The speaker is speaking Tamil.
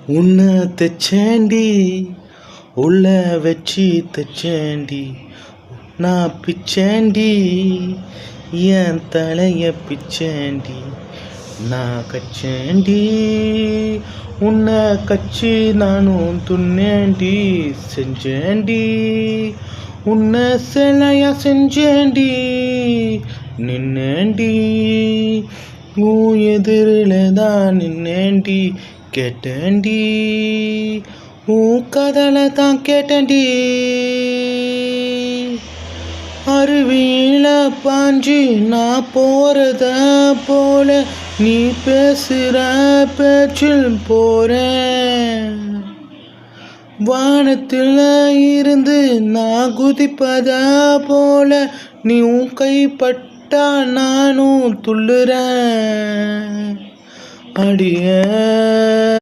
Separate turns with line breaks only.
உன்னை தச்சேண்டி உள்ள வச்சு தச்சேண்டி நான் பிச்சேண்டி என் தலைய பிச்சேண்டி நான் கச்சேண்டி உன்னை கச்சி நானும் துண்ணேண்டி செஞ்சேண்டி உன்னை சிலையா செஞ்சேண்டி நின்னேண்டி உன் எதிரில தான் நின்னேண்டி கேட்டேண்டி உன் கதலை தான் கேட்டேண்டி அருவியில பாஞ்சு நான் போறத போல நீ பேசுற பேச்சில் போறேன் வானத்தில் இருந்து நான் குதிப்பத போல நீ உன் கைப்பட்டா நானும் துள்ளுறேன் அடிய